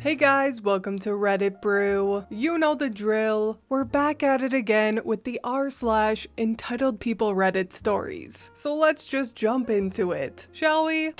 Hey guys, welcome to Reddit Brew. You know the drill. We're back at it again with the r/entitledpeople Reddit stories. So let's just jump into it, shall we?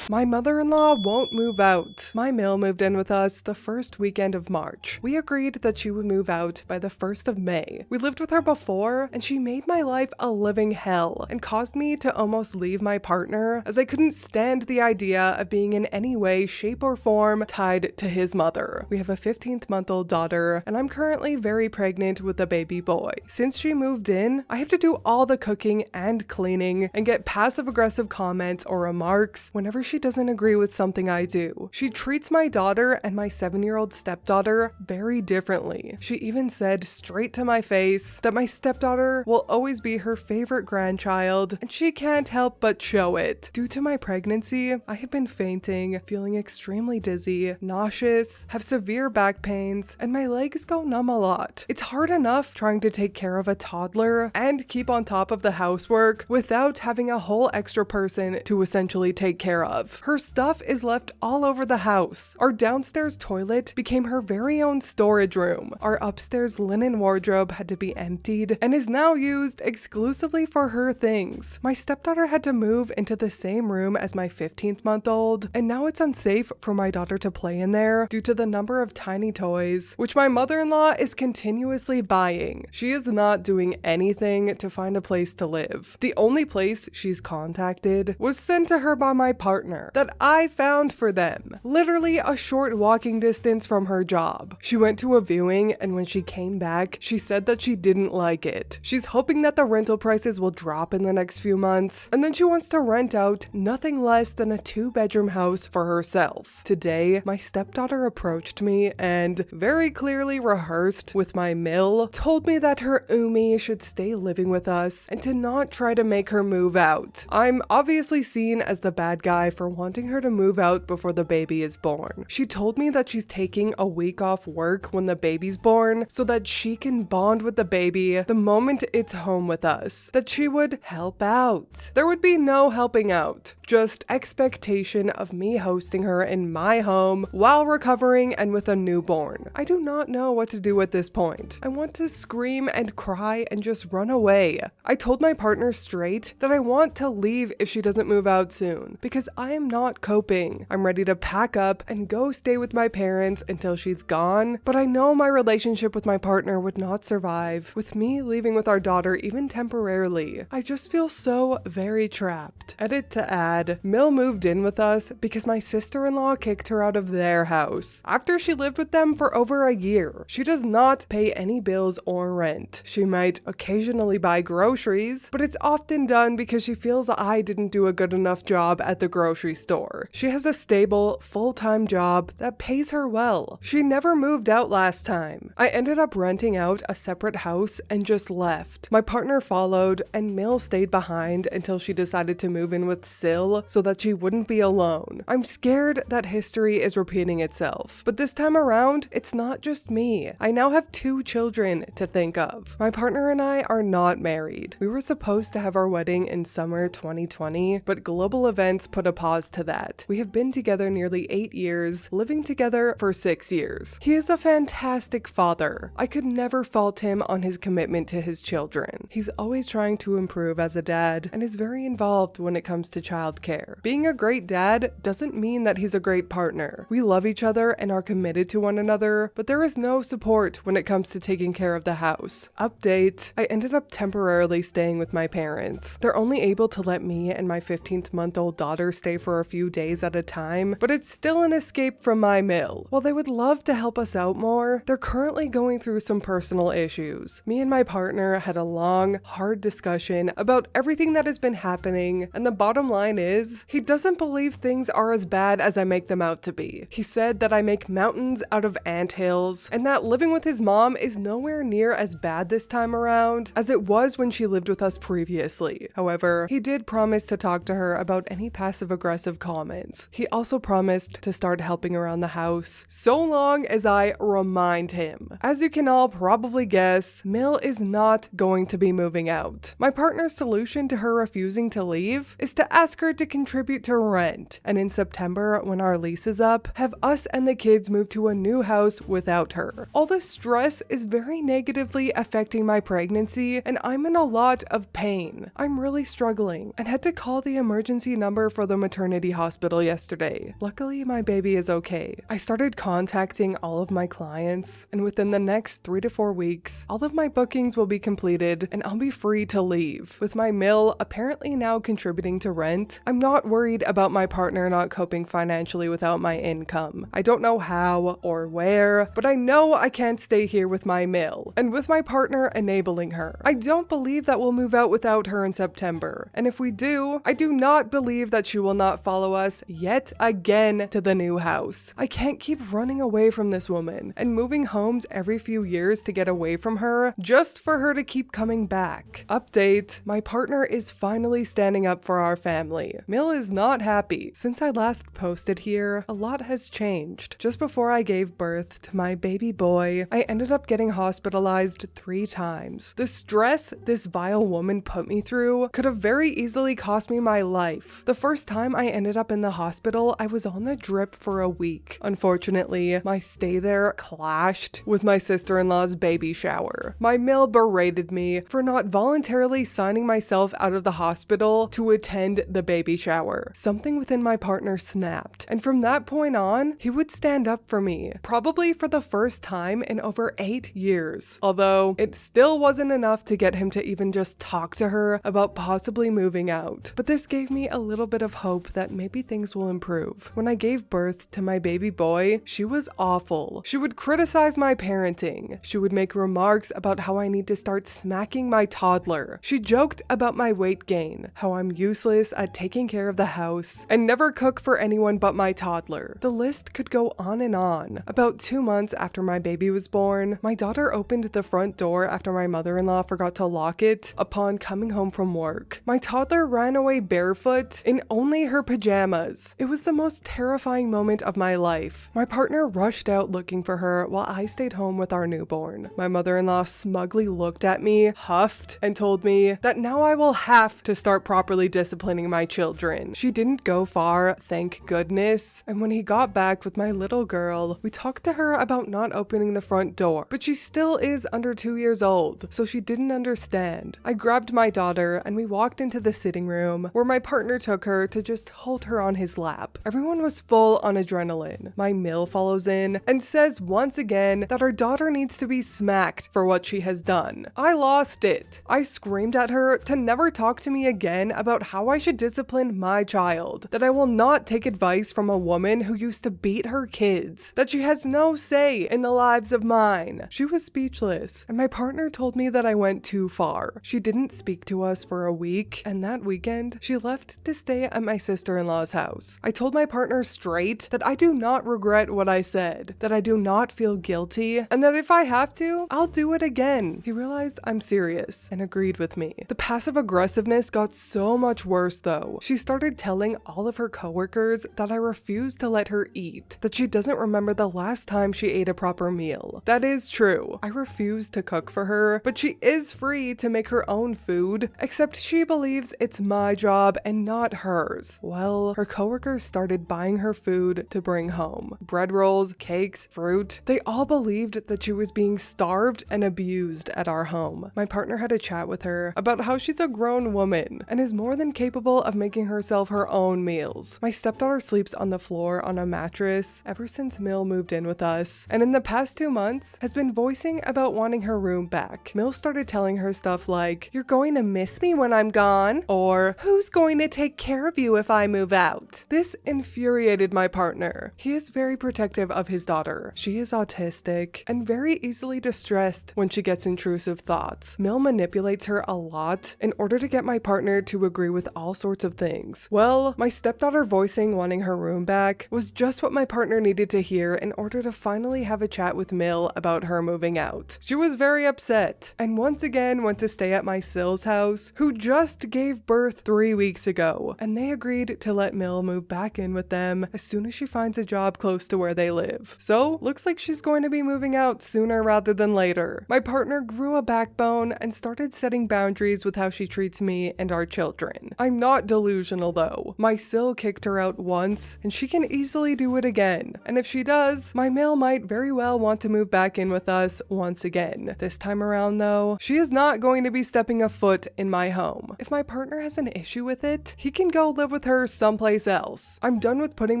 My mother-in-law won't move out. My Mill moved in with us the first weekend of March. We agreed that she would move out by the 1st of May. We lived with her before, and she made my life a living hell and caused me to almost leave my partner, as I couldn't stand the idea of being in any way, shape, or form tied to his mother. We have a 15-month-old daughter, and I'm currently very pregnant with a baby boy. Since she moved in, I have to do all the cooking and cleaning and get passive-aggressive comments or remarks whenever she doesn't agree with something I do. She treats my daughter and my 7-year-old stepdaughter very differently. She even said straight to my face that my stepdaughter will always be her favorite grandchild, and she can't help but show it. Due to my pregnancy, I have been fainting, feeling extremely dizzy, nauseous, have severe back pains, and my legs go numb a lot. It's hard enough trying to take care of a toddler and keep on top of the housework without having a whole extra person to essentially take care of. Her stuff is left all over the house. Our downstairs toilet became her very own storage room. Our upstairs linen wardrobe had to be emptied and is now used exclusively for her things. My stepdaughter had to move into the same room as my 15-month-old, and now it's unsafe for my daughter to play in there due to the number of tiny toys, which my mother-in-law is continuously buying. She is not doing anything to find a place to live. The only place she's contacted was sent to her by my partner that I found for them, literally a short walking distance from her job. She went to a viewing, and when she came back, she said that she didn't like it. She's hoping that the rental prices will drop in the next few months, and then she wants to rent out nothing less than a 2-bedroom house for herself. Today, my stepdaughter approached me and very clearly rehearsed with my Mill, told me that her Umi should stay living with us and to not try to make her move out. I'm obviously seen as the bad guy for wanting her to move out before the baby is born. She told me that she's taking a week off work when the baby's born so that she can bond with the baby the moment it's home with us, that she would help out. There would be no helping out, just expectation of me hosting her in my home while recovering and with a newborn. I do not know what to do at this point. I want to scream and cry and just run away. I told my partner straight that I want to leave if she doesn't move out soon, because I am not coping. I'm ready to pack up and go stay with my parents until she's gone, but I know my relationship with my partner would not survive with me leaving with our daughter even temporarily. I just feel so very trapped. Edit to add, Mill moved in with us because my sister-in-law kicked her out of their house after she lived with them for over a year. She does not pay any bills or rent. She might occasionally buy groceries, but it's often done because she feels I didn't do a good enough job at the grocery store. She has a stable, full-time job that pays her well. She never moved out last time. I ended up renting out a separate house and just left. My partner followed, and Mill stayed behind until she decided to move in with Sil so that she wouldn't be alone. I'm scared that history is repeating itself, but this time around, it's not just me. I now have 2 children to think of. My partner and I are not married. We were supposed to have our wedding in summer 2020, but global events put a pause to that. We have been together nearly 8 years, living together for 6 years. He is a fantastic father. I could never fault him on his commitment to his children. He's always trying to improve as a dad and is very involved when it comes to childcare. Being a great dad doesn't mean that he's a great partner. We love each other and are committed to one another, but there is no support when it comes to taking care of the house. Update: I ended up temporarily staying with my parents. They're only able to let me and my 15-month-old daughter stay for a few days at a time, but it's still an escape from my Mill. While they would love to help us out more, they're currently going through some personal issues. Me and my partner had a long, hard discussion about everything that has been happening, and the bottom line is, he doesn't believe things are as bad as I make them out to be. He said that I make mountains out of anthills, and that living with his mom is nowhere near as bad this time around as it was when she lived with us previously. However, he did promise to talk to her about any passive-aggressive comments. He also promised to start helping around the house, so long as I remind him. As you can all probably guess, Mill is not going to be moving out. My partner's solution to her refusing to leave is to ask her her to contribute to rent, and in September, when our lease is up, have us and the kids move to a new house without her. All this stress is very negatively affecting my pregnancy, and I'm in a lot of pain. I'm really struggling and had to call the emergency number for the maternity hospital yesterday. Luckily, my baby is okay. I started contacting all of my clients, and within the next 3 to 4 weeks, all of my bookings will be completed and I'll be free to leave. With my mill apparently now contributing to rent, I'm not worried about my partner not coping financially without my income. I don't know how or where, but I know I can't stay here with my mill, and with my partner enabling her. I don't believe that we'll move out without her in September, and if we do, I do not believe that she will not follow us yet again to the new house. I can't keep running away from this woman and moving homes every few years to get away from her just for her to keep coming back. Update: my partner is finally standing up for our family. Mill is not happy. Since I last posted here, a lot has changed. Just before I gave birth to my baby boy, I ended up getting hospitalized 3 times. The stress this vile woman put me through could have very easily cost me my life. The first time I ended up in the hospital, I was on the drip for a week. Unfortunately, my stay there clashed with my sister-in-law's baby shower. My mill berated me for not voluntarily signing myself out of the hospital to attend the baby shower. Something within my partner snapped, and from that point on, he would stand up for me, probably for the first time in over 8 years. Although, it still wasn't enough to get him to even just talk to her about possibly moving out. But this gave me a little bit of hope that maybe things will improve. When I gave birth to my baby boy, she was awful. She would criticize my parenting. She would make remarks about how I need to start smacking my toddler. She joked about my weight gain, how I'm useless at taking care of the house, and never cook for anyone but my toddler. The list could go on and on. About 2 months after my baby was born, my daughter opened the front door after my mother-in-law forgot to lock it upon coming home from work. My toddler ran away barefoot in only her pajamas. It was the most terrifying moment of my life. My partner rushed out looking for her while I stayed home with our newborn. My mother-in-law smugly looked at me, huffed, and told me that now I will have to start properly disciplining my children. She didn't go far, thank goodness, and when he got back with my little girl, we talked to her about not opening the front door, but she still is under 2 years old, so she didn't understand. I grabbed my daughter and we walked into the sitting room where my partner took her to just hold her on his lap. Everyone was full on adrenaline. My mill follows in and says once again that our daughter needs to be smacked for what she has done. I lost it. I screamed at her to never talk to me again about how I should discipline my child, that I will not take advice from a woman who used to beat her kids, that she has no say in the lives of mine. She was speechless, and my partner told me that I went too far. She didn't speak to us for a week, and that weekend, she left to stay at my sister-in-law's house. I told my partner straight that I do not regret what I said, that I do not feel guilty, and that if I have to, I'll do it again. He realized I'm serious and agreed with me. The passive aggressiveness got so much worse though. She started telling all of her coworkers that I refused to let her eat, that she doesn't remember the last time she ate a proper meal. That is true. I refused to cook for her, but she is free to make her own food, except she believes it's my job and not hers. Well, her coworkers started buying her food to bring home. Bread rolls, cakes, fruit. They all believed that she was being starved and abused at our home. My partner had a chat with her about how she's a grown woman and is more than capable of making herself her own meals. My stepdaughter sleeps on the floor on a mattress ever since Mill moved in with us, and in the past 2 months has been voicing about wanting her room back. Mill started telling her stuff like, "You're going to miss me when I'm gone," or "Who's going to take care of you if I move out?" This infuriated my partner. He is very protective of his daughter. She is autistic and very easily distressed when she gets intrusive thoughts. Mill manipulates her a lot in order to get my partner to agree with all sorts of things. Well, my stepdaughter voicing wanting her room back was just what my partner needed to hear in order to finally have a chat with Mill about her moving out. She was very upset and once again went to stay at my Sil's house, who just gave birth 3 weeks ago, and they agreed to let Mill move back in with them as soon as she finds a job close to where they live. So, looks like she's going to be moving out sooner rather than later. My partner grew a backbone and started setting boundaries with how she treats me and our children. I'm not delusional though. My Sil kicked her out once, and she can easily do it again. And if she does, my Mil might very well want to move back in with us once again. This time around though, she is not going to be stepping a foot in my home. If my partner has an issue with it, he can go live with her someplace else. I'm done with putting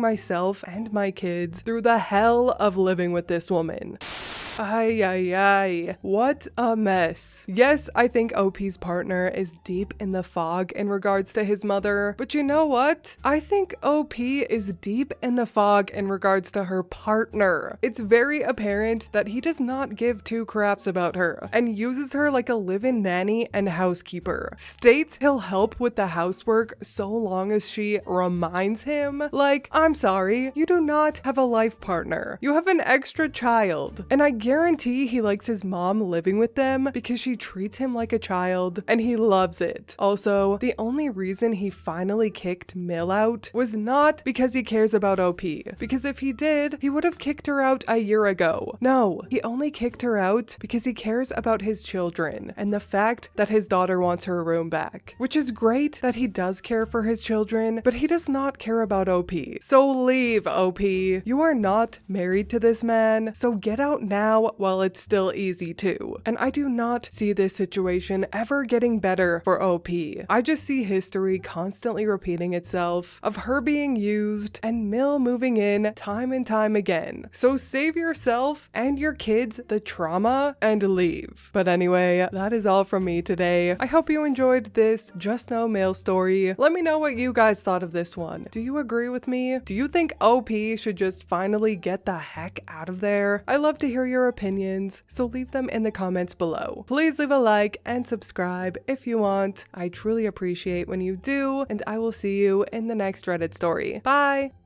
myself and my kids through the hell of living with this woman. Ay, ay, ay. What a mess. Yes, I think OP's partner is deep in the fog in regards to his mother, but you know what? I think OP is deep in the fog in regards to her partner. It's very apparent that he does not give two craps about her and uses her like a live-in nanny and housekeeper. States he'll help with the housework so long as she reminds him, like, I'm sorry, you do not have a life partner. You have an extra child. And I guarantee he likes his mom living with them because she treats him like a child and he loves it. Also, the only reason he finally kicked Mil out was not because he cares about OP, because if he did, he would have kicked her out a year ago. No, he only kicked her out because he cares about his children and the fact that his daughter wants her room back, which is great that he does care for his children, but he does not care about OP. So leave, OP. You are not married to this man, so get out now while it's still easy to. And I do not see this situation ever getting better for OP. I just see history constantly repeating itself of her being used and Mil moving in time and time again. So save yourself and your kids the trauma and leave. But anyway, that is all from me today. I hope you enjoyed this Just No Mil story. Let me know what you guys thought of this one. Do you agree with me? Do you think OP should just finally get the heck out of there? I love to hear your opinions, so leave them in the comments below. Please leave a like and subscribe if you want. I truly appreciate when you do, and I will see you in the next Reddit story. Bye!